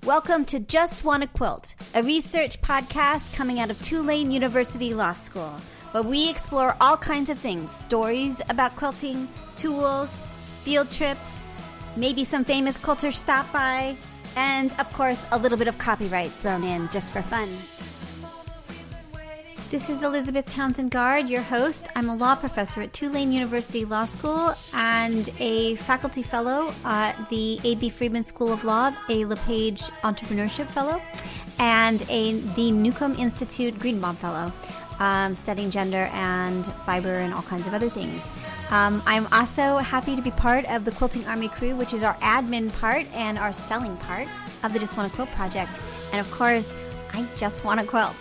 Welcome to JustWannaQuilt, a research podcast coming out of Tulane University Law School, where we explore all kinds of things, stories about quilting, tools, field trips, maybe some famous quilters stop by, and, of course, a little bit of copyright thrown in just for fun. This is Elizabeth Townsend Guard, your host. I'm a law professor at Tulane University Law School and a faculty fellow at the A.B. Freeman School of Law, a LePage Entrepreneurship Fellow, and the Newcomb Institute Greenbaum Fellow, studying gender and fiber and all kinds of other things. I'm also happy to be part of the Quilting Army Crew, which is our admin part and our selling part of the Just Wanna Quilt project. And of course, I just want to quilt.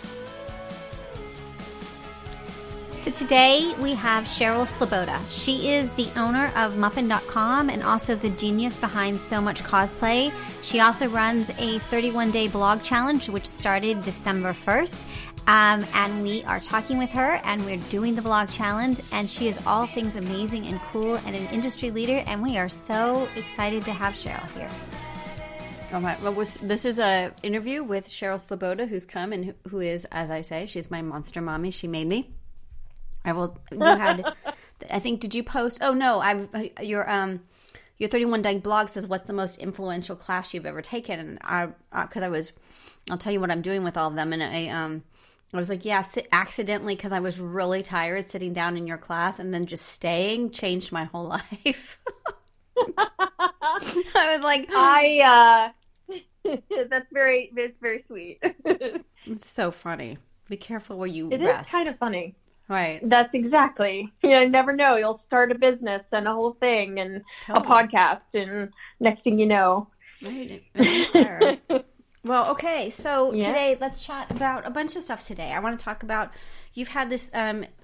So today we have Cheryl Sleboda. She is the owner of Muffin.com and also the genius behind So Much Cosplay. She also runs a 31-day blog challenge, which started December 1st. And we are talking with her, and we're doing the blog challenge, and she is all things amazing and cool and an industry leader, and we are so excited to have Cheryl here. All right. Well, this is an interview with Cheryl Sleboda, who's come and who is, as I say, she's my monster mommy. She made me. I think, did you post? Oh no, your 31-day blog says what's the most influential class you've ever taken, and I'll tell you what I'm doing with all of them, and I was like, yeah, accidentally, because I was really tired sitting down in your class, and then just staying changed my whole life. I was like, that's very sweet. It's so funny. Be careful where you rest. It is kind of funny. Right. That's exactly. You never know. You'll start a business and a whole thing and a podcast, and next thing you know. Right. Well, okay. So today, let's chat about a bunch of stuff today. I want to talk about, you've had this,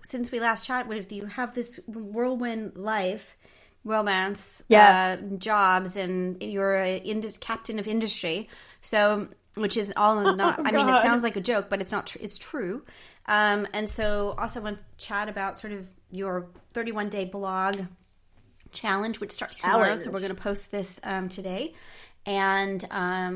since we last chatted with you, have this whirlwind life, romance, jobs, and you're a captain of industry. So, which is all not, I mean, it sounds like a joke, but it's not, it's true. And so also want to chat about sort of your 31-day blog challenge, which starts tomorrow. So we're going to post this today. And I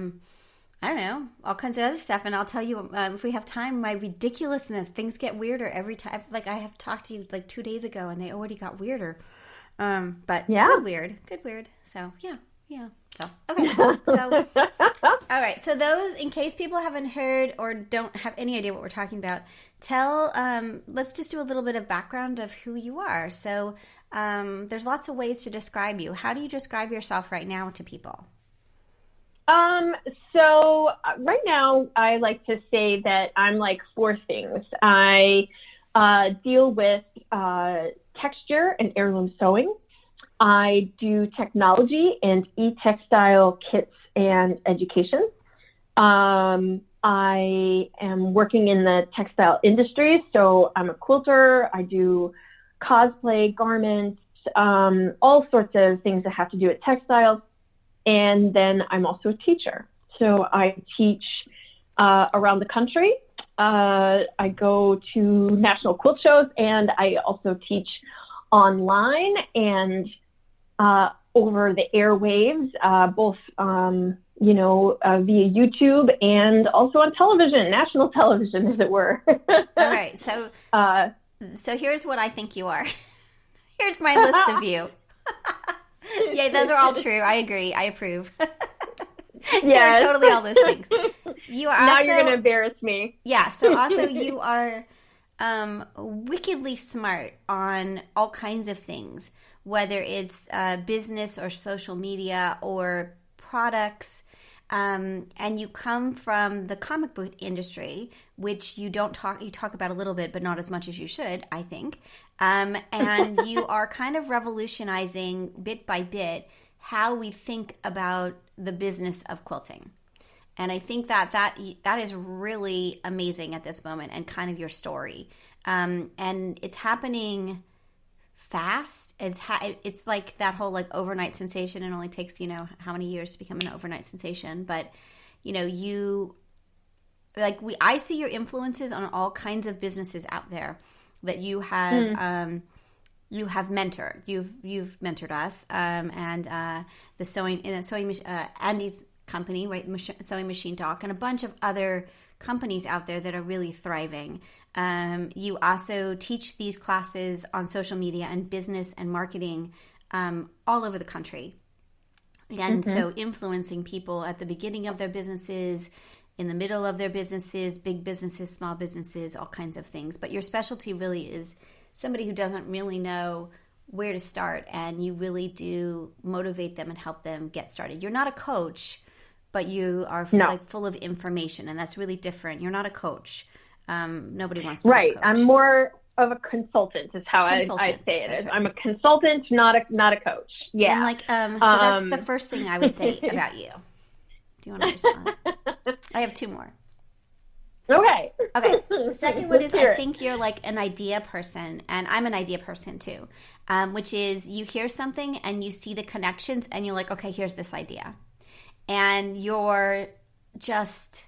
don't know, all kinds of other stuff. And I'll tell you, if we have time, my ridiculousness. Things get weirder every time. Like I have talked to you like 2 days ago, and they already got weirder. But good weird. So, yeah. So, okay. So, all right. So those, in case people haven't heard or don't have any idea what we're talking about, let's just do a little bit of background of who you are. So there's lots of ways to describe you. How do you describe yourself right now to people? So right now I like to say that I'm like four things. I deal with texture and heirloom sewing. I do technology and e-textile kits and education. I am working in the textile industry, so I'm a quilter. I do cosplay, garments, all sorts of things that have to do with textiles. And then I'm also a teacher. So I teach around the country. I go to national quilt shows, and I also teach online and over the airwaves, both, via YouTube and also on television, national television, as it were. All right. So here's what I think you are. Here's my list of you. Yeah, those are all true. I agree. I approve. Yeah, totally all those things. You are now also, you're going to embarrass me. Yeah. So also you are wickedly smart on all kinds of things, whether it's business or social media or products. And you come from the comic book industry, which you talk about a little bit, but not as much as you should, I think. And you are kind of revolutionizing bit by bit how we think about the business of quilting. And I think that is really amazing at this moment, and kind of your story. And it's happening fast. It's like that whole like overnight sensation. It only takes, how many years to become an overnight sensation. But, I see your influences on all kinds of businesses out there that you have, you have mentored. You've mentored us, and the sewing machine. company, right? Sewing Machine Doc, and a bunch of other companies out there that are really thriving. You also teach these classes on social media and business and marketing all over the country. And so influencing people at the beginning of their businesses, in the middle of their businesses, big businesses, small businesses, all kinds of things. But your specialty really is somebody who doesn't really know where to start, and you really do motivate them and help them get started. You're not a coach, but you are like full of information, and that's really different. You're not a coach. Nobody wants to be a coach. I'm more of a consultant is how I say it. Right. I'm a consultant, not a coach. Yeah. And like, so that's the first thing I would say about you. Do you want to respond? I have two more. Okay. The second one is I think you're like an idea person, and I'm an idea person too, which is you hear something and you see the connections and you're like, okay, here's this idea. And you're just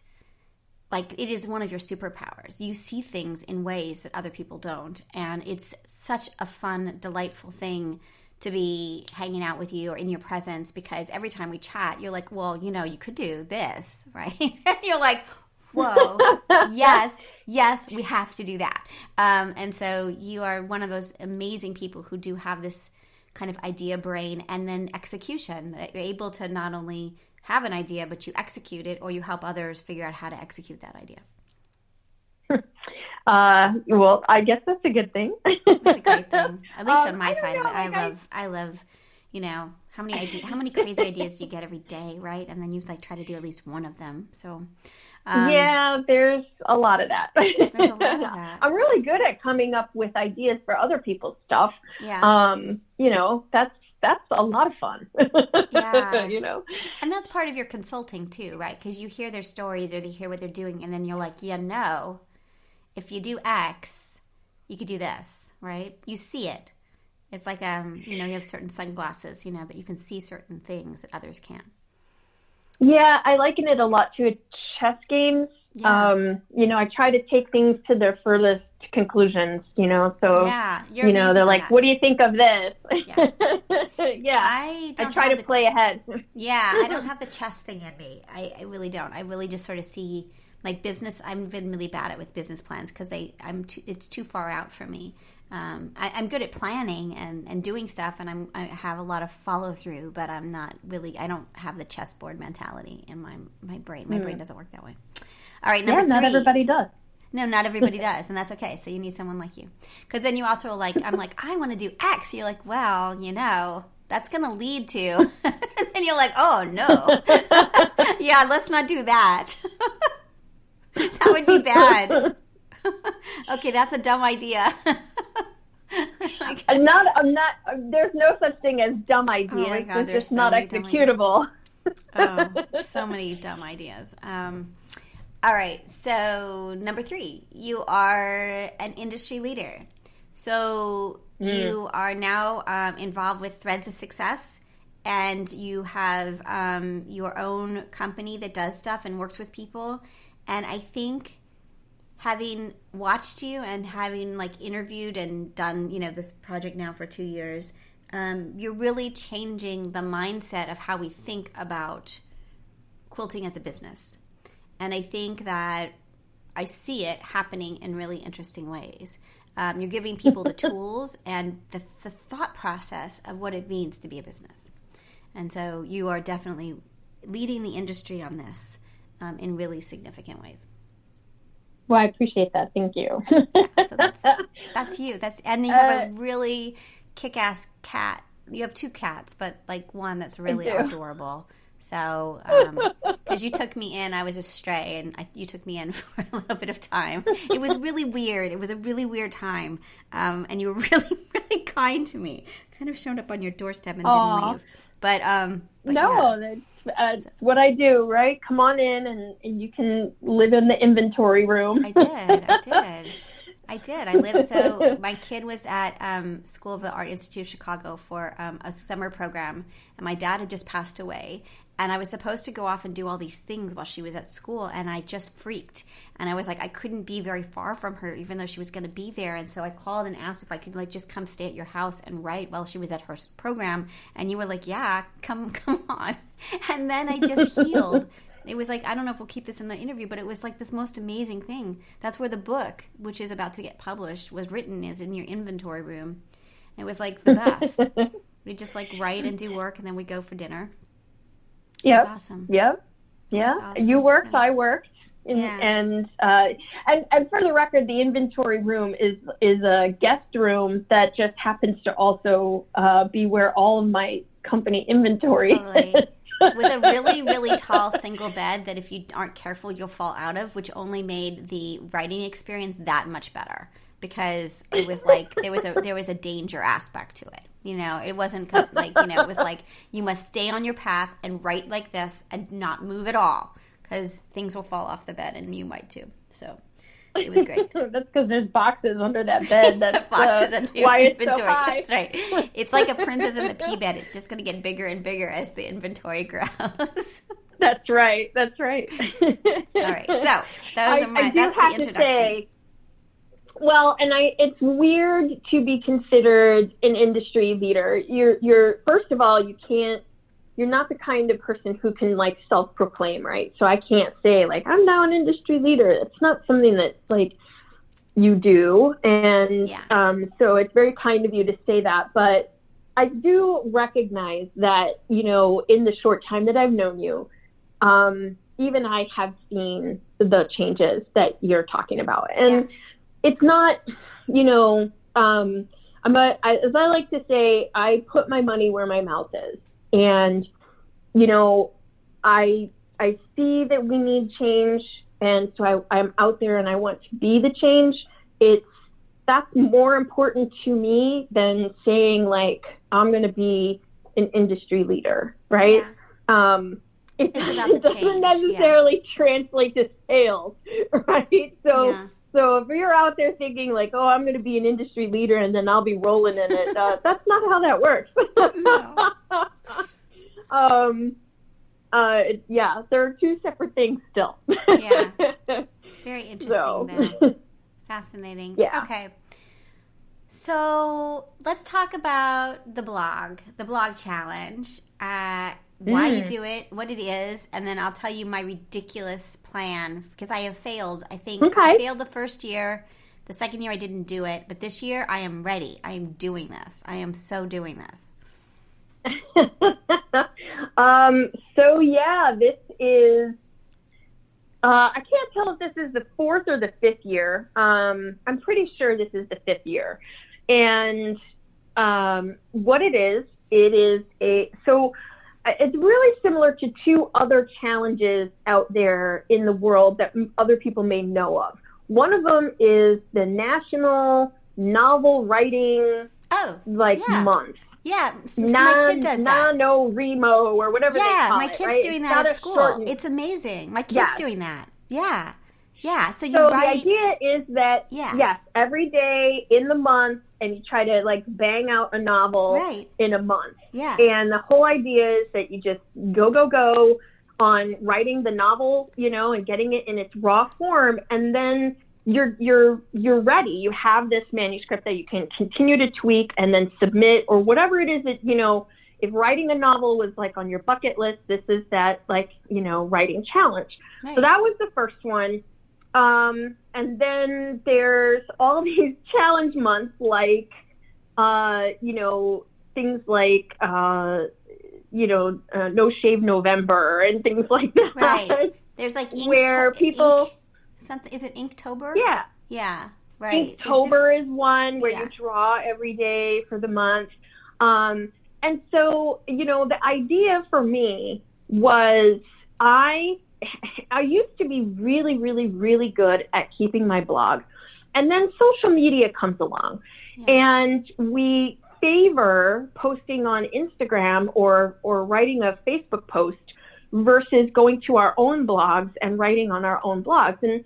like, it is one of your superpowers. You see things in ways that other people don't. And it's such a fun, delightful thing to be hanging out with you or in your presence, because every time we chat, you're like, well, you know, you could do this, right? And you're like, whoa, yes, we have to do that. And so you are one of those amazing people who do have this kind of idea brain and then execution, that you're able to not only have an idea, but you execute it, or you help others figure out how to execute that idea. Well, I guess that's a good thing. It's a great thing, at least on my side of it. I love, you know, how many crazy ideas do you get every day, right? And then you like try to do at least one of them. So, yeah, there's a lot of that. There's a lot of that. I'm really good at coming up with ideas for other people's stuff. Yeah. You know, that's a lot of fun. Yeah. You know, and that's part of your consulting too, right? Because you hear their stories or they hear what they're doing, and then you're like, yeah, no, if you do X, you could do this, right? You see it. It's like, you know, you have certain sunglasses, you know, that you can see certain things that others can't. Yeah, I liken it a lot to chess games. Yeah. You know, I try to take things to their furthest conclusions, you know, so, yeah, you know, they're like, what do you think of this? Yeah. Yeah. I try to play ahead. Yeah, I don't have the chess thing in me. I really don't. I really just sort of see, like, business. I've been really bad at with business plans because it's too far out for me. I'm good at planning and doing stuff, and I have a lot of follow through, but I'm not really. I don't have the chessboard mentality in my brain. My brain doesn't work that way. All right, number 3. Not everybody does. No, not everybody does, and that's okay. So you need someone like you, because then you also like. I'm like, I want to do X. You're like, well, you know, that's going to lead to, and then you're like, oh no, yeah, let's not do that. That would be bad. Okay, that's a dumb idea. I'm not. There's no such thing as dumb ideas. Oh my God, there's just so not executable. So many dumb ideas. All right, so number 3, you are an industry leader. So you are now involved with Threads of Success, and you have your own company that does stuff and works with people. And I think, having watched you and having like interviewed and done, you know, this project now for 2 years, you're really changing the mindset of how we think about quilting as a business. And I think that I see it happening in really interesting ways. You're giving people the tools and the thought process of what it means to be a business. And so you are definitely leading the industry on this in really significant ways. Well, I appreciate that. Thank you. Yeah, so that's you. And then you have a really kick-ass cat. You have 2 cats, but like one that's really adorable. So, because you took me in, I was a stray, and you took me in for a little bit of time. It was really weird. It was a really weird time, and you were really, really kind to me. Kind of showed up on your doorstep and didn't leave. But no, yeah. That's what I do, right? Come on in, and you can live in the inventory room. I did. I lived, so my kid was at School of the Art Institute of Chicago for a summer program, and my dad had just passed away. And I was supposed to go off and do all these things while she was at school, and I just freaked. And I was like, I couldn't be very far from her, even though she was going to be there. And so I called and asked if I could like just come stay at your house and write while she was at her program. And you were like, yeah, come on. And then I just healed. It was like, I don't know if we'll keep this in the interview, but it was like this most amazing thing. That's where the book, which is about to get published, was written, is in your inventory room. It was like the best. We just like write and do work, and then we go for dinner. Yep. It was awesome. Yep. Yeah. Awesome. You worked, I worked. Yeah. And for the record, the inventory room is a guest room that just happens to also be where all of my company inventory Totally. is. With a really, really tall single bed that if you aren't careful, you'll fall out of, which only made the writing experience that much better, because it was like there was a danger aspect to it. You know, it wasn't like, you know, it was like you must stay on your path and write like this and not move at all, because things will fall off the bed and you might too. So it was great. That's because there's boxes under that bed. That's boxes under your why inventory. It's so high. That's right. It's like a princess in the pea bed. It's just going to get bigger and bigger as the inventory grows. That's right. That's right. All right. So that's the introduction. Say, well, and it's weird to be considered an industry leader. You're first of all, you're not the kind of person who can like self-proclaim, right? So I can't say like, I'm now an industry leader. It's not something that like you do. And so it's very kind of you to say that. But I do recognize that, you know, in the short time that I've known you, even I have seen the changes that you're talking about. And it's not, you know, as I like to say, I put my money where my mouth is. And, you know, I see that we need change. And so I'm out there and I want to be the change. That's more important to me than saying like, I'm going to be an industry leader, right? Yeah. It doesn't necessarily translate to sales, right? So if you're out there thinking like, oh, I'm going to be an industry leader and then I'll be rolling in it, that's not how that works. No. There are two separate things still. Yeah. It's very interesting then. Fascinating. Yeah. Okay. So let's talk about the blog challenge. Why you do it, what it is, and then I'll tell you my ridiculous plan, because I have failed. I think I failed the first year. The second year I didn't do it, but this year I am ready. I am doing this. I am so doing this. This is, I can't tell if this is the fourth or the fifth year. I'm pretty sure this is the fifth year. And what it is it's really similar to two other challenges out there in the world that other people may know of. One of them is the National Novel Writing month. Yeah, my kid does that. NaNoWriMo or whatever they call it. Yeah, my kid's doing that at school. It's amazing. My kid's doing that. Yeah. Yeah, so you write. The idea is that, yes, every day in the month, and you try to, like, bang out a novel in a month. Yeah. And the whole idea is that you just go on writing the novel, you know, and getting it in its raw form, and then you're ready. You have this manuscript that you can continue to tweak and then submit, or whatever it is that, you know, if writing a novel was, like, on your bucket list, this is that, like, you know, writing challenge. Right. So that was the first one. And then there's all these challenge months, like, you know, things like, No Shave November and things like that. Right. There's like is it Inktober? Yeah. Yeah. Right. Inktober is one where you draw every day for the month. And so, you know, the idea for me was I used to be really, really, really good at keeping my blog. And then social media comes along. Yeah. And we favor posting on Instagram or writing a Facebook post versus going to our own blogs and writing on our own blogs. And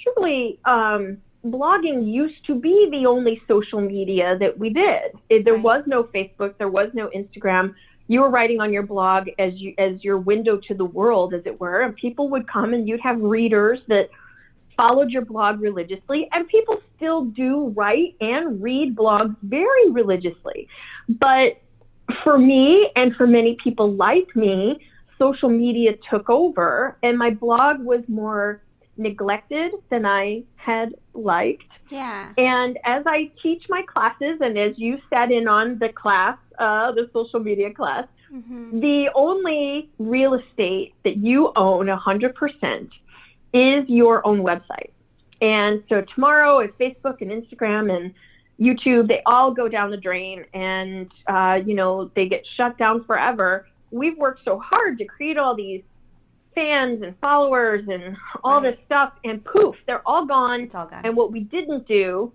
truly, blogging used to be the only social media that we did. There was no Facebook, there was no Instagram. you were writing on your blog as your window to the world, as it were, and people would come and you'd have readers that followed your blog religiously, and people still do write and read blogs very religiously. But for me and for many people like me, social media took over and my blog was more neglected than I had liked. Yeah. And as I teach my classes, and as you sat in on the class, the social media class, the only real estate that you own 100% is your own website. And so tomorrow, if Facebook and Instagram and YouTube, they all go down the drain and, they get shut down forever. We've worked so hard to create all these fans and followers and all this stuff, and poof, they're all gone. It's all gone. And what we didn't do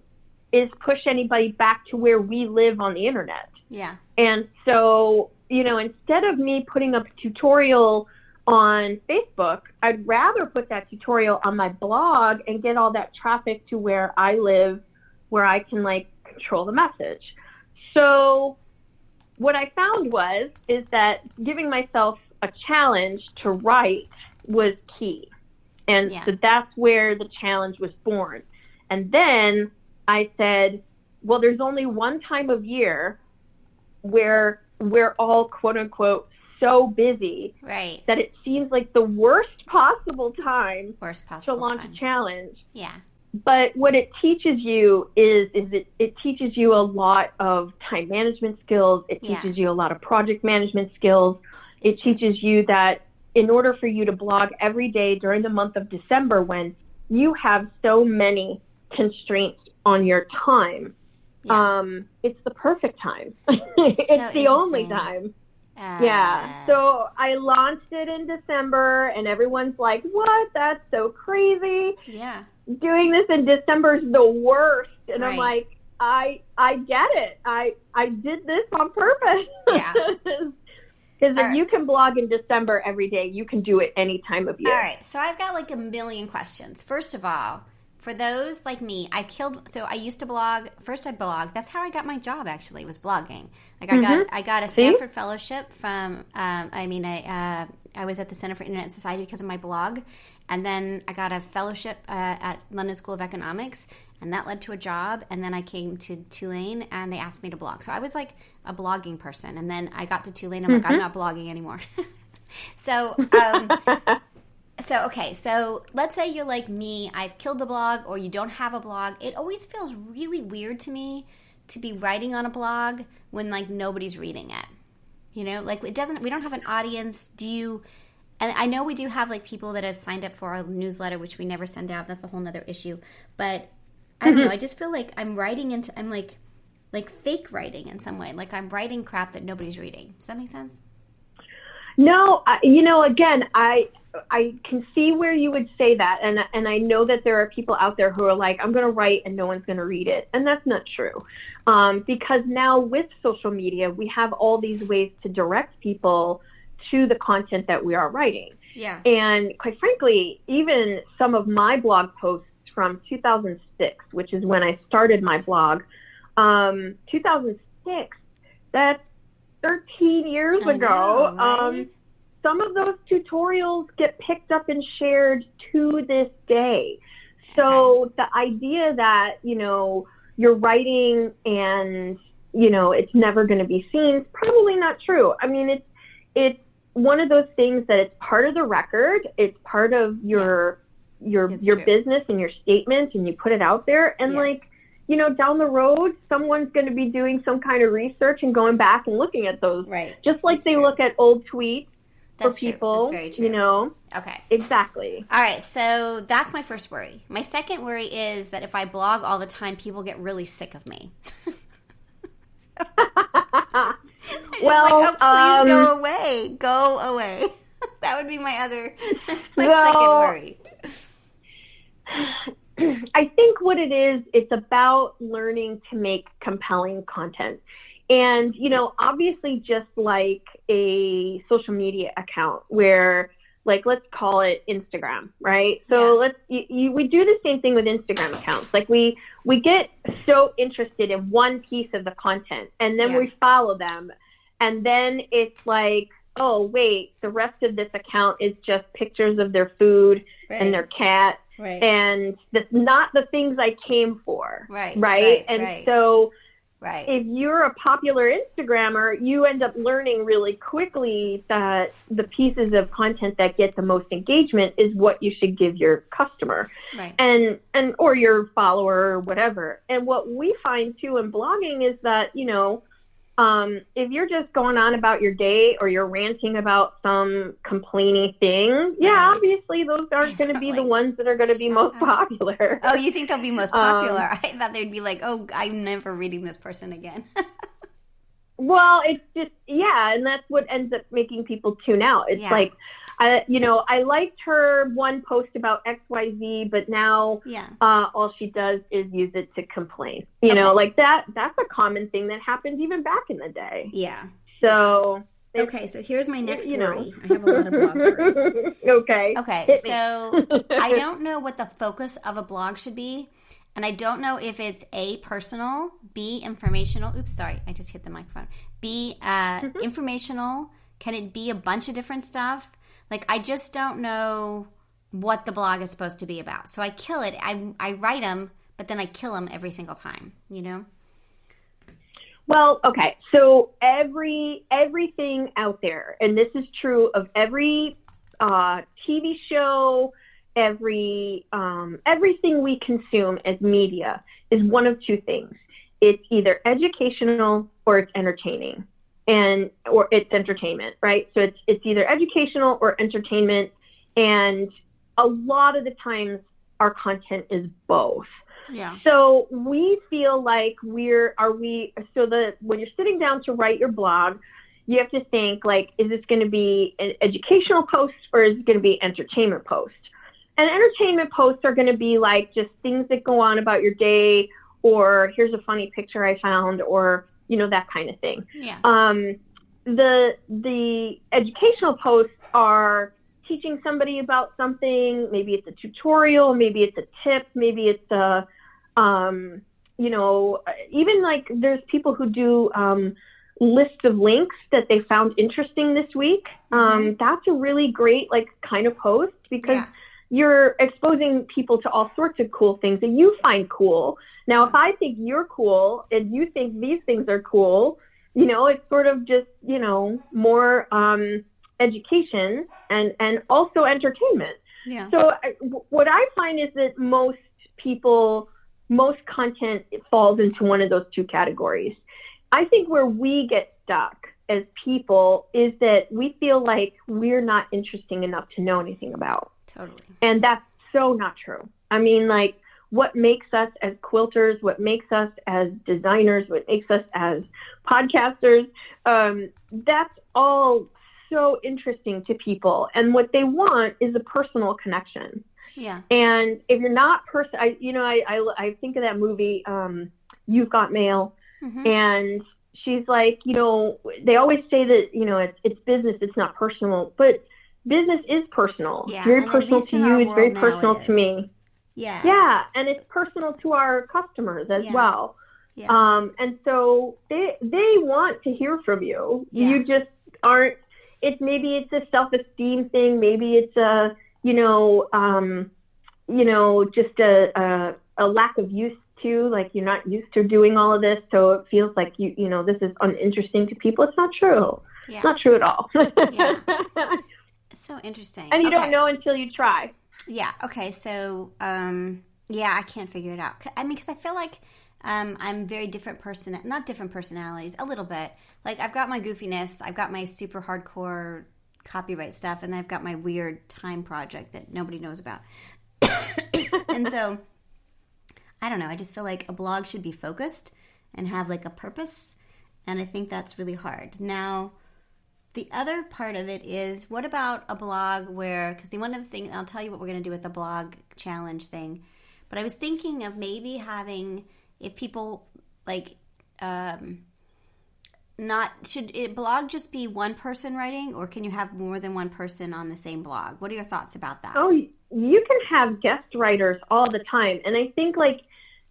is push anybody back to where we live on the internet. Yeah. And so, instead of me putting up a tutorial on Facebook, I'd rather put that tutorial on my blog and get all that traffic to where I live, where I can control the message. So what I found is that giving myself a challenge to write was key. And so that's where the challenge was born. And then I said, well, there's only one time of year where we're all, quote unquote, so busy that it seems like the worst possible time to launch a challenge. Yeah. But what it teaches you is it teaches you a lot of time management skills. It teaches you a lot of project management skills. It teaches you that in order for you to blog every day during the month of December, when you have so many constraints on your time, it's the perfect time. It's the only time. So I launched it in December, and everyone's like, what? That's so crazy. Yeah. Doing this in December is the worst. And I'm like, I get it. I did this on purpose. Yeah. Because if you can blog in December every day, you can do it any time of year. All right. So I've got a million questions. First of all, for those like me, I used to blog. First I blogged. That's how I got my job, actually, was blogging. I got a Stanford fellowship from, I was at the Center for Internet Society because of my blog. And then I got a fellowship at London School of Economics, and that led to a job. And then I came to Tulane, and they asked me to blog. So I was like a blogging person. And then I got to Tulane, I'm like, I'm not blogging anymore. So let's say you're like me, I've killed the blog, or you don't have a blog. It always feels really weird to me to be writing on a blog when nobody's reading it. We don't have an audience. And I know we do have people that have signed up for our newsletter, which we never send out. That's a whole nother issue. But I don't know. I just feel like I'm writing I'm fake writing in some way. I'm writing crap that nobody's reading. Does that make sense? No, again, I can see where you would say that, and I know that there are people out there who are like, I'm going to write and no one's going to read it, and that's not true, because now with social media, we have all these ways to direct people to the content that we are writing. Yeah. And quite frankly, even some of my blog posts from 2006, which is when I started my blog, 2006, that's 13 years ago. Right? Some of those tutorials get picked up and shared to this day. So the idea that, you're writing and, it's never going to be seen is probably not true. I mean, it's one of those things that it's part of the record. It's part of your business and your statement, and you put it out there. And down the road, someone's going to be doing some kind of research and going back and looking at those. Right. Just like they look at old tweets for people. That's very true. Okay. Exactly. All right. So that's my first worry. My second worry is that if I blog all the time, people get really sick of me. Well, please go away. Go away. That would be my second worry. I think what it is, it's about learning to make compelling content. And, obviously just like a social media account where, let's call it Instagram, right? So we do the same thing with Instagram accounts. We get so interested in one piece of the content, and then we follow them. and then it's like, oh, wait, the rest of this account is just pictures of their food and their cat. Right. And that's not the things I came for. Right. And so if you're a popular Instagrammer, you end up learning really quickly that the pieces of content that get the most engagement is what you should give your customer. Right. And or your follower or whatever. And what we find too in blogging is that, if you're just going on about your day or you're ranting about some complaining thing, obviously those aren't going to be the ones that are going to be most popular. Oh, you think they'll be most popular? I thought they'd be like, oh, I'm never reading this person again. Well, it's just, and that's what ends up making people tune out. It's like, I liked her one post about XYZ, but now all she does is use it to complain. You know, like that's a common thing that happens even back in the day. Yeah. So. Okay, so here's my next worry. I have a lot of blog worries. Okay, so I don't know what the focus of a blog should be. And I don't know if it's A, personal, B, informational. Oops, sorry, I just hit the microphone. B, informational. Can it be a bunch of different stuff? Like, I just don't know what the blog is supposed to be about. So I kill it. I write them, but then I kill them every single time, Well, okay. So everything out there, and this is true of every TV show, everything we consume as media is one of two things. It's either educational or it's entertaining. Or it's entertainment, right? So it's either educational or entertainment, and a lot of the times our content is both. Yeah. So we feel like when you're sitting down to write your blog, you have to think like, is this going to be an educational post or is it going to be an entertainment post? And entertainment posts are going to be like just things that go on about your day, or here's a funny picture I found, or that kind of thing. Yeah. The educational posts are teaching somebody about something. Maybe it's a tutorial, maybe it's a tip, maybe it's a, even like there's people who do lists of links that they found interesting this week. That's a really great kind of post because you're exposing people to all sorts of cool things that you find cool. Now, if I think you're cool and you think these things are cool, it's sort of just, more education and also entertainment. Yeah. So what I find is that most content falls into one of those two categories. I think where we get stuck as people is that we feel like we're not interesting enough to know anything about. Totally. And that's so not true. I mean, what makes us as quilters, what makes us as designers, what makes us as podcasters, that's all so interesting to people. And what they want is a personal connection. Yeah. And if you're not I think of that movie, You've Got Mail, and she's like, they always say that, it's business, it's not personal, but business is personal. Yeah. It's very personal to you. It's very personal to me. Yeah. Yeah. And it's personal to our customers as well. Yeah. And so they want to hear from you. Yeah. You just aren't, maybe it's a self-esteem thing. Maybe it's a, just a lack of use to, like, you're not used to doing all of this. So it feels like this is uninteresting to people. It's not true. Yeah. It's not true at all. Yeah. It's so interesting. And you don't know until you try. Yeah. Okay. So, I can't figure it out. I mean, because I feel like I'm very different not different personalities, a little bit. Like, I've got my goofiness, I've got my super hardcore copyright stuff, and I've got my weird time project that nobody knows about. And so, I don't know. I just feel like a blog should be focused and have a purpose, and I think that's really hard. Now, the other part of it is, what about a blog where, because one of the things, I'll tell you what we're going to do with the blog challenge thing, but I was thinking of maybe having, if people should it blog just be one person writing, or can you have more than one person on the same blog? What are your thoughts about that? Oh, you can have guest writers all the time. And I think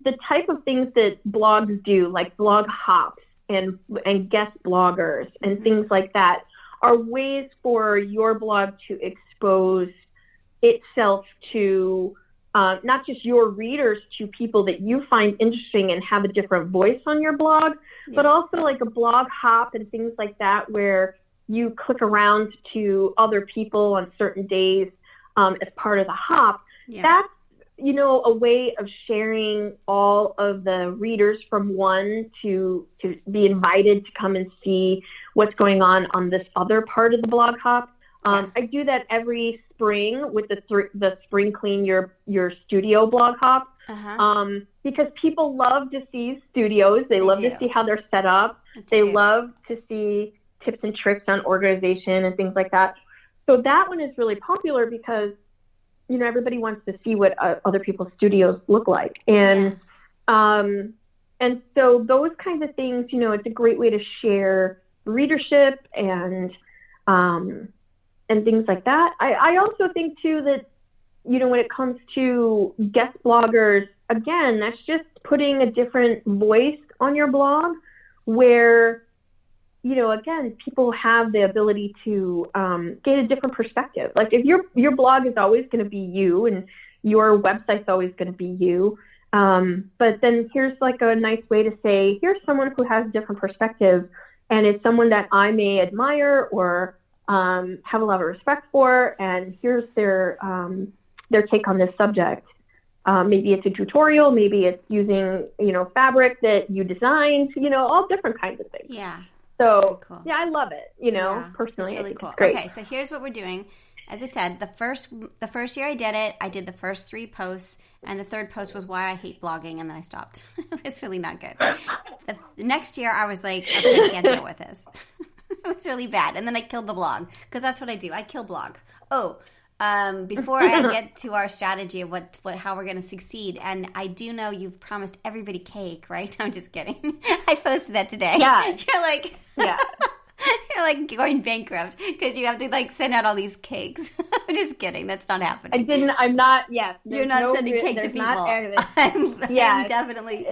the type of things that blogs do, like blog hops and guest bloggers and things like that are ways for your blog to expose itself to not just your readers, to people that you find interesting and have a different voice on your blog, but also like a blog hop and things like that, where you click around to other people on certain days as part of the hop. That's, a way of sharing all of the readers from one to be invited to come and see what's going on this other part of the blog hop. I do that every spring with the Spring Clean Your Studio blog hop, because people love to see studios. They love to see how they're set up. They love to see tips and tricks on organization and things like that. So that one is really popular because, everybody wants to see what other people's studios look like. And so those kinds of things, it's a great way to share readership and things like that. I also think too that, when it comes to guest bloggers, again, that's just putting a different voice on your blog where, again, people have the ability to get a different perspective. Like if your blog is always going to be you and your website's always going to be you, but then here's like a nice way to say, here's someone who has a different perspective, and it's someone that I may admire or have a lot of respect for, and here's their take on this subject. Maybe it's a tutorial, maybe it's using, fabric that you designed, all different kinds of things. Yeah. So, cool. Yeah, I love it, personally. It's really cool. It's great. Okay, so here's what we're doing. As I said, the first year I did it, I did the first 3 posts, and the third post was why I hate blogging, and then I stopped. It's really not good. The next year, I was like, okay, I can't deal with this. It was really bad. And then I killed the blog, because that's what I do. I kill blogs. Before I get to our strategy of how we're going to succeed, and I do know you've promised everybody cake, right? I'm just kidding. I posted that today. Yeah. You're like, you're like going bankrupt because you have to send out all these cakes. I'm just kidding. That's not happening. I'm not, yes. You're not sending cake to people. I'm definitely.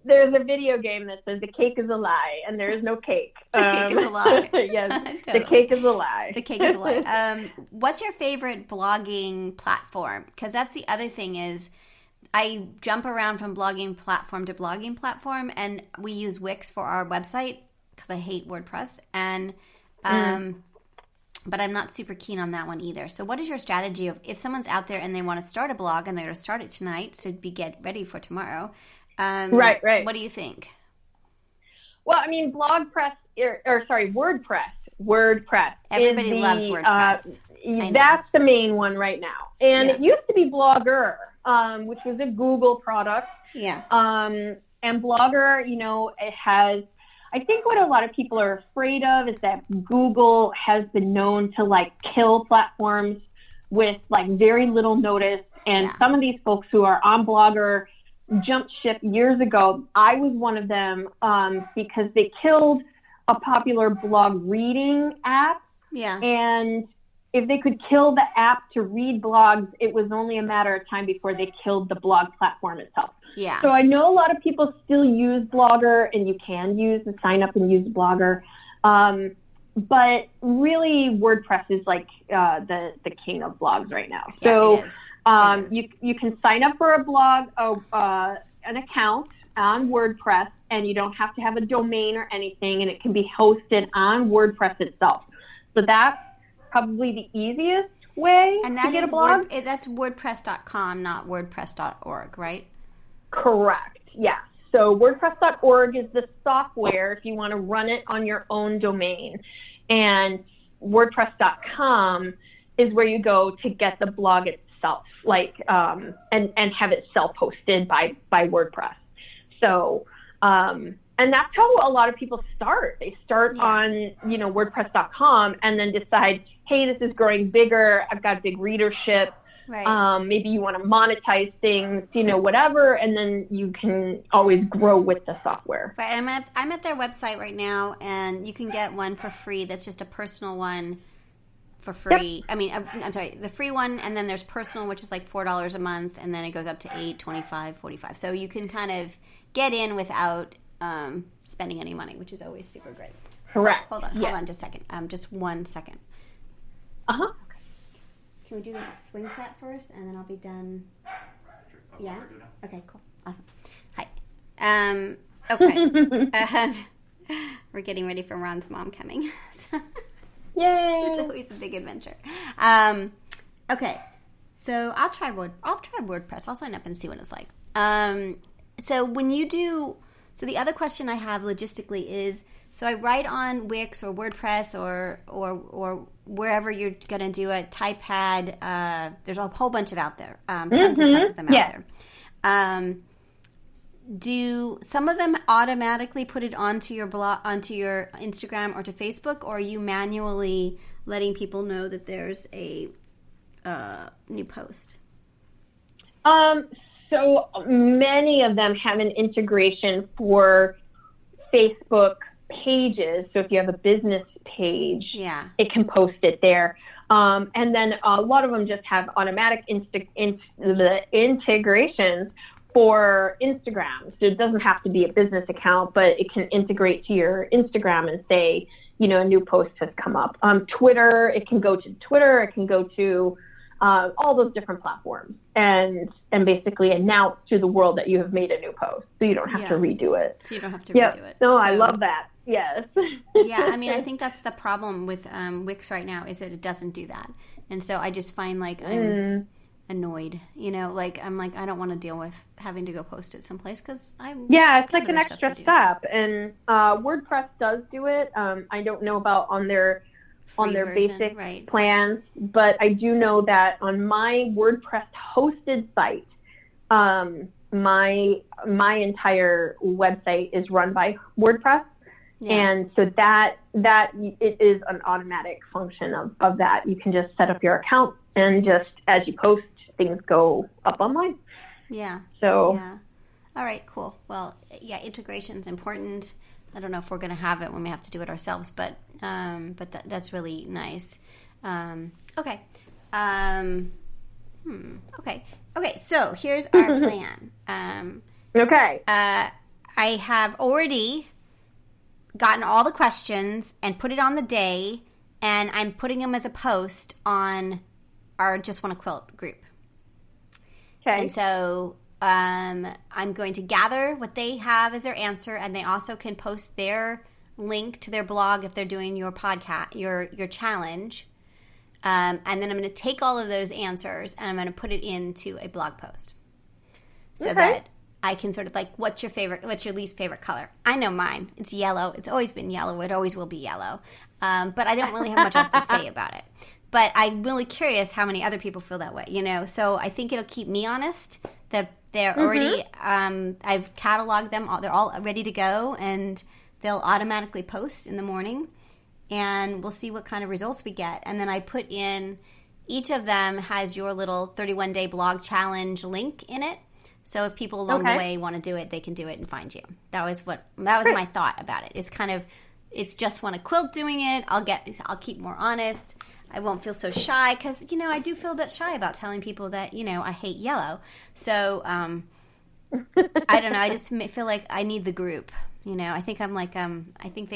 There's a video game that says the cake is a lie, and there is no cake. The cake is a lie. Yes, Totally. The cake is a lie. The cake is a lie. What's your favorite blogging platform? Because that's the other thing is I jump around from blogging platform to blogging platform, and we use Wix for our website because I hate WordPress, and but I'm not super keen on that one either. So what is your strategy of if someone's out there and they want to start a blog and they're going to start it tonight to get ready for tomorrow? Right. What do you think? Well, I mean, WordPress. Everybody loves WordPress. That's the main one right now. And it used to be Blogger, which was a Google product. Yeah. And Blogger, it has, I think what a lot of people are afraid of is that Google has been known to kill platforms with very little notice. And some of these folks who are on Blogger jumped ship years ago. I was one of them because they killed a popular blog reading app. Yeah. And if they could kill the app to read blogs, it was only a matter of time before they killed the blog platform itself. Yeah. So I know a lot of people still use Blogger, and you can sign up and use Blogger. But really, WordPress is the king of blogs right now. So you can sign up for a blog, an account on WordPress, and you don't have to have a domain or anything, and it can be hosted on WordPress itself. So that's probably the easiest way to get a blog. That's WordPress.com, not WordPress.org, right? Correct. Yeah. So WordPress.org is the software if you want to run it on your own domain. And WordPress.com is where you go to get the blog itself, and have it self-hosted by WordPress. So, and that's how a lot of people start. They start on, WordPress.com and then decide, hey, this is growing bigger. I've got big readership. Right. Maybe you want to monetize things, whatever, and then you can always grow with the software. Right. I'm at their website right now, and you can get one for free. That's just a personal one for free. Yep. I mean, I'm sorry, the free one, and then there's personal, which is $4 a month, and then it goes up to $8, $25, $45. So you can kind of get in without spending any money, which is always super great. Correct. Oh, hold on just a second. Just 1 second. Uh-huh. Okay. Can we do the swing set first, and then I'll be done? Sure. Yeah? Okay, cool. Awesome. Hi. Okay. We're getting ready for Ron's mom coming. Yay! It's always a big adventure. Okay. So I'll try WordPress. I'll sign up and see what it's like. So when you do... So the other question I have logistically is... So I write on Wix or WordPress or wherever you're going to do a Typepad. There's a whole bunch of out there. Tons and tons of them out there. Do some of them automatically put it onto your blog, onto your Instagram or to Facebook, or are you manually letting people know that there's a new post? So many of them have an integration for Facebook pages. So if you have a business page, it can post it there. And then a lot of them just have automatic integrations for Instagram. So it doesn't have to be a business account, but it can integrate to your Instagram and say, a new post has come up. Twitter, it can go to Twitter, it can go to all those different platforms and basically announce to the world that you have made a new post. So you don't have to redo it. So you don't have to redo it. No, I love that. Yes. Yeah, I mean, I think that's the problem with Wix right now is that it doesn't do that. And so I just find like I'm annoyed, I don't want to deal with having to go post it someplace because it's like an extra step. And WordPress does do it. I don't know about on their version, basic plans, but I do know that on my WordPress hosted site, my entire website is run by WordPress. Yeah. And so that it is an automatic function of that. You can just set up your account and just as you post, things go up online. Yeah. So. Yeah. All right, cool. Well, integration's important. I don't know if we're going to have it when we have to do it ourselves, but that's really nice. Okay. Okay. So here's our plan. Okay. I have already gotten all the questions and put it on the day, and I'm putting them as a post on our JustWannaQuilt group. Okay. And so I'm going to gather what they have as their answer, and they also can post their link to their blog if they're doing your podcast, your challenge. And then I'm going to take all of those answers and I'm going to put it into a blog post so that I can sort of what's your least favorite color? I know mine. It's yellow. It's always been yellow. It always will be yellow. But I don't really have much else to say about it. But I'm really curious how many other people feel that way, So I think it'll keep me honest that they're already, I've cataloged them. They're all ready to go, and they'll automatically post in the morning. And we'll see what kind of results we get. And then I put in, each of them has your little 31-day blog challenge link in it. So if people along the way want to do it, they can do it and find you. That was my thought about it. It's JustWannaQuilt doing it. I'll keep more honest. I won't feel so shy because, I do feel a bit shy about telling people that, I hate yellow. So, I don't know. I just feel like I need the group. I think I'm I think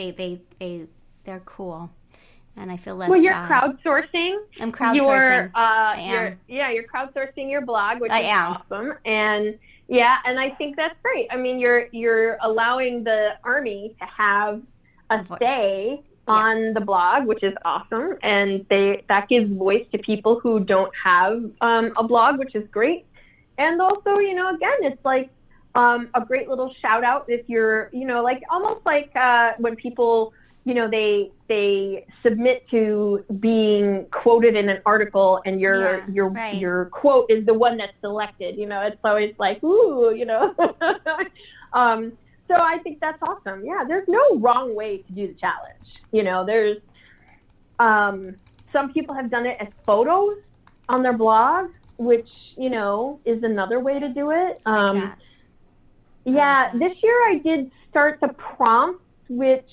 they're cool. And I feel less shy. Well, you're crowdsourcing. I'm crowdsourcing. You're crowdsourcing your blog, which is am. awesome. And and I think that's great. I mean, you're allowing the Army to have a say on the blog, which is awesome. And that gives voice to people who don't have a blog, which is great. And also, again, it's like a great little shout out if you're, almost like when people, they submit to being quoted in an article and your quote is the one that's selected, it's always like, ooh, so I think that's awesome. Yeah, there's no wrong way to do the challenge. There's some people have done it as photos on their blog, which, is another way to do it. This year I did start the prompts, which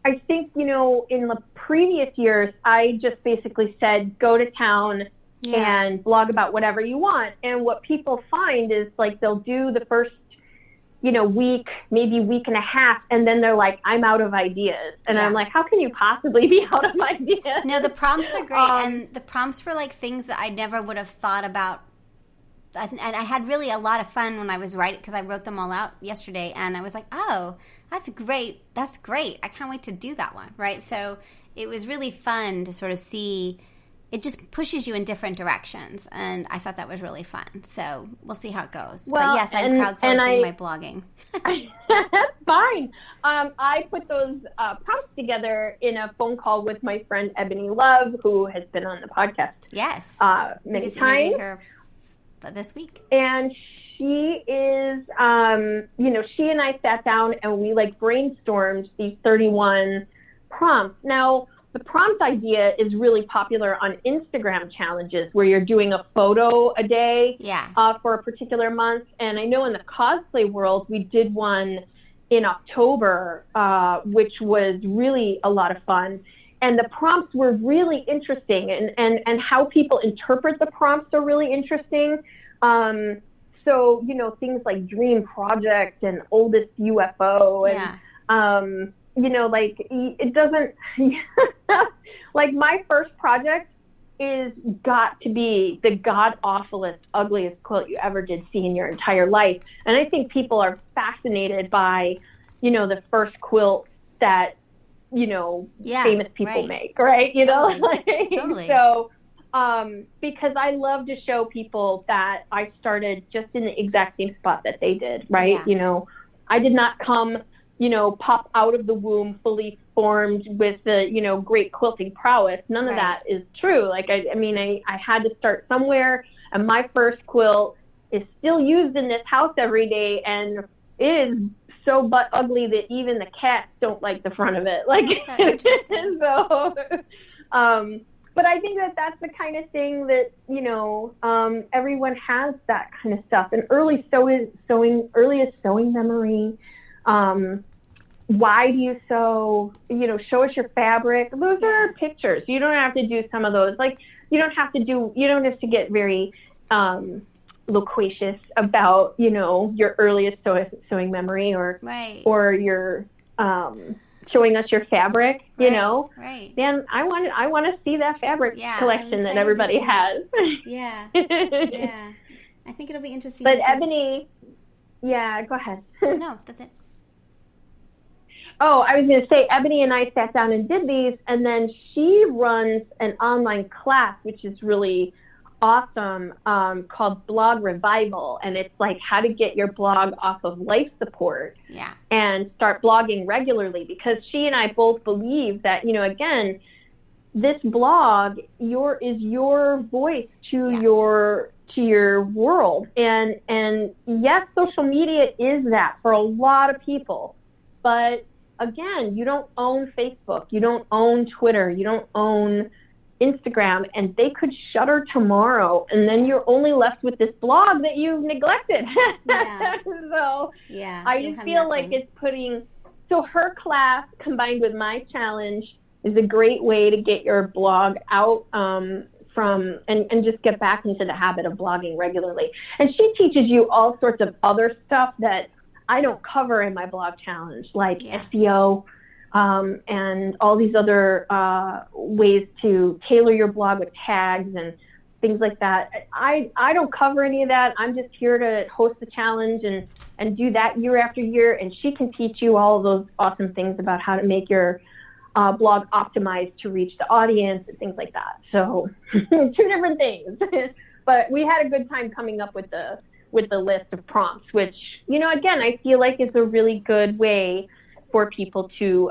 I think, in the previous years, I just basically said, go to town and blog about whatever you want. And what people find is they'll do the first, week, maybe week and a half, and then they're like, I'm out of ideas. And I'm like, how can you possibly be out of ideas? No, the prompts are great. And the prompts were like things that I never would have thought about. And I had really a lot of fun when I was writing, because I wrote them all out yesterday, and I was like, oh, that's great. That's great. I can't wait to do that one, right? So it was really fun to sort of see. It just pushes you in different directions, and I thought that was really fun. So we'll see how it goes. Well, but yes, I'm crowdsourcing my blogging. That's fine. I put those prompts together in a phone call with my friend Ebony Love, who has been on the podcast. Yes, many times. Her this week, and she is, she and I sat down and we brainstormed these 31 prompts. Now, the prompt idea is really popular on Instagram challenges where you're doing a photo a day for a particular month. And I know in the cosplay world, we did one in October, which was really a lot of fun. And the prompts were really interesting, and how people interpret the prompts are really interesting. So, things like dream project and oldest UFO and, it doesn't, my first project is got to be the god-awfulest, ugliest quilt you ever did see in your entire life. And I think people are fascinated by, the first quilt that, famous people make, right? Totally. So, because I love to show people that I started just in the exact same spot that they did, right? Yeah. I did not come, pop out of the womb fully formed with the, great quilting prowess. None of that is true. I had to start somewhere, and my first quilt is still used in this house every day, and it is so butt ugly that even the cats don't like the front of it. But I think that's the kind of thing that, everyone has that kind of stuff. And earliest sewing memory. Why do you sew? Show us your fabric. Those are pictures. You don't have to do some of those. You don't have to get very loquacious about, your earliest sewing memory or your showing us your fabric, Right. Dan, I want to see that fabric collection that everybody has. Yeah. Yeah. I think it'll be interesting. But Ebony, go ahead. No, that's it. Oh, I was going to say, Ebony and I sat down and did these, and then she runs an online class, which is really awesome, called Blog Revival, and it's how to get your blog off of life support and start blogging regularly, because she and I both believe that, again, this blog is your voice to your world, and yes, social media is that for a lot of people, but again, you don't own Facebook, you don't own Twitter, you don't own Instagram, and they could shutter tomorrow, and then you're only left with this blog that you've neglected. So I feel like it's so her class combined with my challenge is a great way to get your blog out and just get back into the habit of blogging regularly. And she teaches you all sorts of other stuff that I don't cover in my blog challenge, like SEO, and all these other ways to tailor your blog with tags and things like that. I don't cover any of that. I'm just here to host the challenge and do that year after year, and she can teach you all of those awesome things about how to make your blog optimized to reach the audience and things like that. So two different things. But we had a good time coming up with the list of prompts, which, again, I feel like is a really good way for people to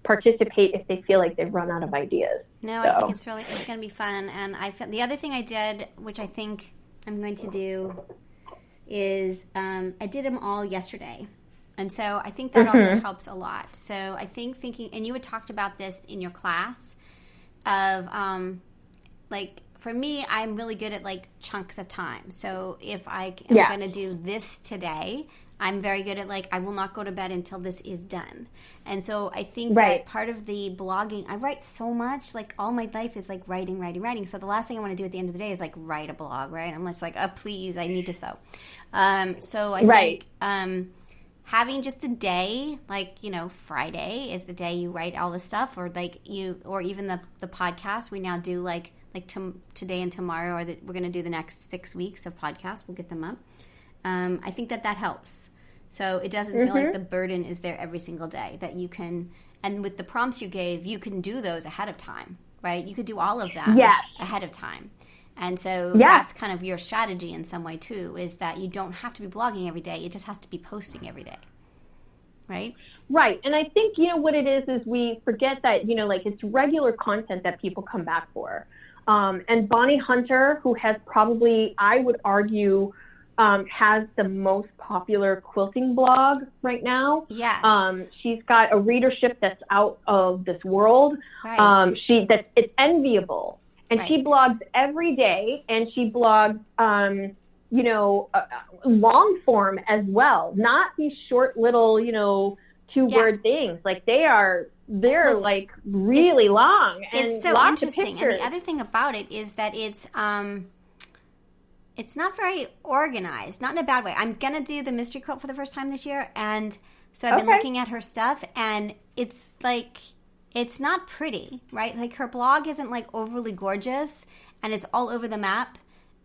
participate if they feel like they've run out of ideas. No, so. I think it's going to be fun. And the other thing I did, which I think I'm going to do, is I did them all yesterday. And so I think that also helps a lot. So I think and you had talked about this in your class of for me, I'm really good at chunks of time. So if I am going to do this today, I'm very good at I will not go to bed until this is done. And so I think that part of the blogging, I write so much, all my life is writing. So the last thing I want to do at the end of the day is write a blog, right? I'm just oh, please, I need to sew. So I think having just a day, like, Friday is the day you write all the stuff, or or even the podcast. We now do like today and tomorrow, or we're going to do the next 6 weeks of podcasts. We'll get them up. I think that helps. So it doesn't feel like the burden is there every single day, that you can, and with the prompts you gave, you can do those ahead of time, right? You could do all of them ahead of time. And so that's kind of your strategy in some way too, is that you don't have to be blogging every day. It just has to be posting every day, right? Right. And I think, what it is we forget that, it's regular content that people come back for. And Bonnie Hunter, who has probably, I would argue, has the most popular quilting blog right now. Yes. She's got a readership that's out of this world. Right. It's enviable. And she blogs every day, and she blogs, long form as well, not these short little, 2-word things. Like they're like really long, and it's so lots interesting. Of pictures. And the other thing about it is that it's not very organized, not in a bad way. I'm gonna do the mystery quilt for the first time this year, and so I've been looking at her stuff, and it's like, it's not pretty, right? Like her blog isn't like overly gorgeous, and it's all over the map,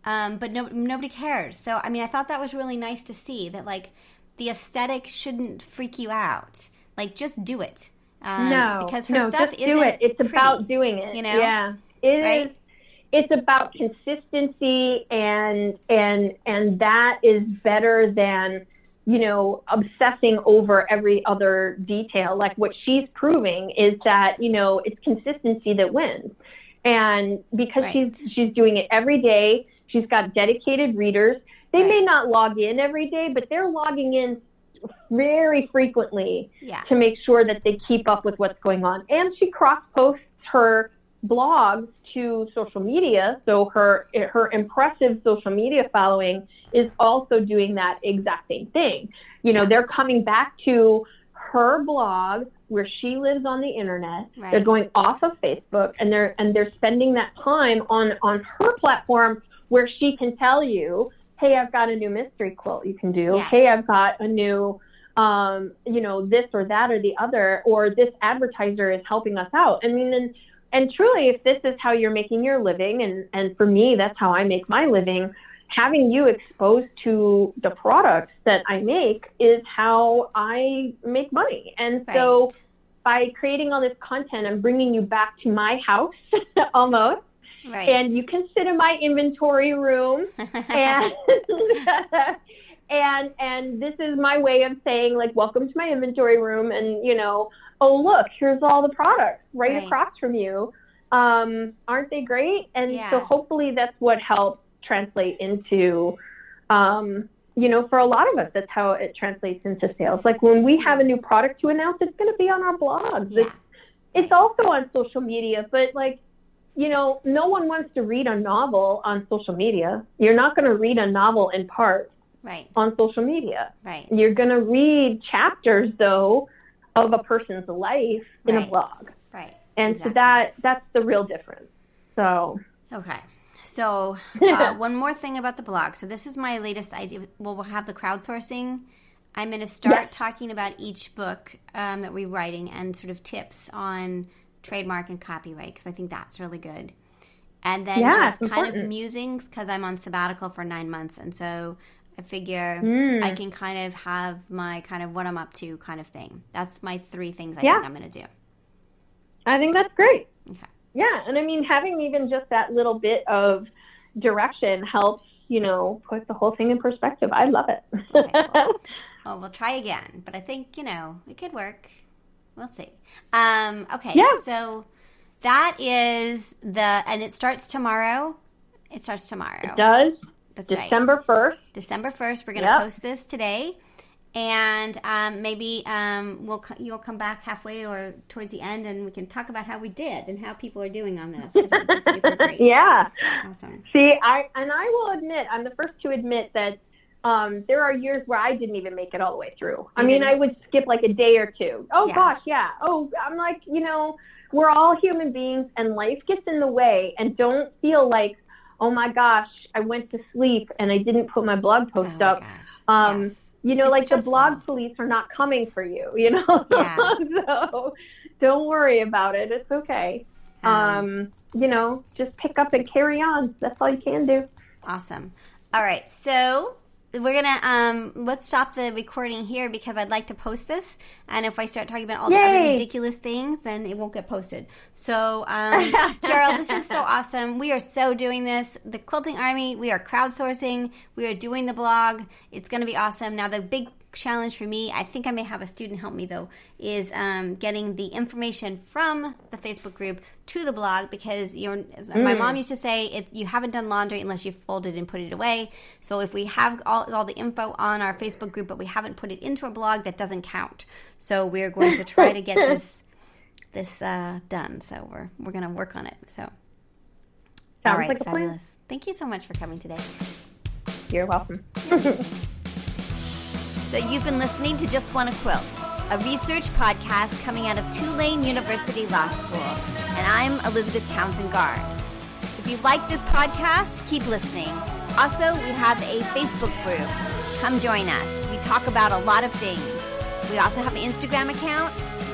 but nobody cares. So, I mean, I thought that was really nice to see that, like, the aesthetic shouldn't freak you out. Like, just do it. Because her stuff isn't do it. It's pretty, about doing it. Yeah, it is. It's about consistency, and that is better than, obsessing over every other detail. Like what she's proving is that, it's consistency that wins. And because she's doing it every day, she's got dedicated readers. They may not log in every day, but they're logging in very frequently to make sure that they keep up with what's going on. And she cross-posts her blogs to social media, so her impressive social media following is also doing that exact same thing. They're coming back to her blog where she lives on the internet. They're going off of Facebook, and they're spending that time on her platform where she can tell you, hey, I've got a new mystery quilt you can do. Hey, I've got a new this or that or the other, or this advertiser is helping us out. I mean, and truly, if this is how you're making your living, and for me, that's how I make my living, having you exposed to the products that I make is how I make money. And so by creating all this content, I'm bringing you back to my house almost. Right. And you can sit in my inventory room, and and this is my way of saying, like, welcome to my inventory room, and oh, look, here's all the products right across from you. Aren't they great? And so hopefully that's what helps translate into, for a lot of us, that's how it translates into sales. Like when we have a new product to announce, it's going to be on our blogs. It's also on social media, but like, no one wants to read a novel on social media. You're not going to read a novel in part on social media. Right. You're going to read chapters, though, of a person's life in a blog. Right. And so that's the real difference. So. Okay. So one more thing about the blog. So this is my latest idea. We'll have the crowdsourcing. I'm going to start talking about each book that we're writing and sort of tips on trademark and copyright, because I think that's really good. And then just kind of musings, because I'm on sabbatical for 9 months. And so I figure I can kind of have my kind of what I'm up to kind of thing. That's my 3 things I think I'm going to do. I think that's great. Okay. Yeah, and I mean, having even just that little bit of direction helps, put the whole thing in perspective. I love it. Okay, cool. Well, we'll try again, but I think, it could work. We'll see. Okay, so that is and it starts tomorrow. It starts tomorrow. It does. That's December 1st. December 1st. We're going to post this today. And maybe you'll come back halfway or towards the end, and we can talk about how we did and how people are doing on this. It's super great. Yeah. Awesome. See, I will admit, I'm the first to admit that there are years where I didn't even make it all the way through. I mean, I would skip like a day or two. Oh, gosh, yeah. Oh, I'm like, we're all human beings, and life gets in the way, and don't feel like, oh, my gosh, I went to sleep and I didn't put my blog post up. Gosh. Yes. you know, It's like stressful. the blog police are not coming for you, you know? Yeah. So don't worry about it. It's okay. You know, just pick up and carry on. That's all you can do. Awesome. All right. So we're going to, let's stop the recording here because I'd like to post this. And if I start talking about all the other ridiculous things, then it won't get posted. So, Cheryl, this is so awesome. We are so doing this. The Quilting Army, we are crowdsourcing. We are doing the blog. It's going to be awesome. Now, the big challenge for me, I think I may have a student help me though, is getting the information from the Facebook group to the blog because my mom used to say you haven't done laundry unless you've folded and put it away. So if we have all the info on our Facebook group but we haven't put it into a blog, that doesn't count. So we're going to try to get this done. So we're going to work on it. So all right, like fabulous. Thank you so much for coming today. You're welcome. So you've been listening to Just Wanna Quilt, a research podcast coming out of Tulane University Law School. And I'm Elizabeth Townsend Gard. If you like this podcast, keep listening. Also, we have a Facebook group. Come join us. We talk about a lot of things. We also have an Instagram account.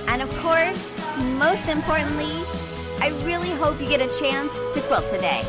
And of course, most importantly, I really hope you get a chance to quilt today.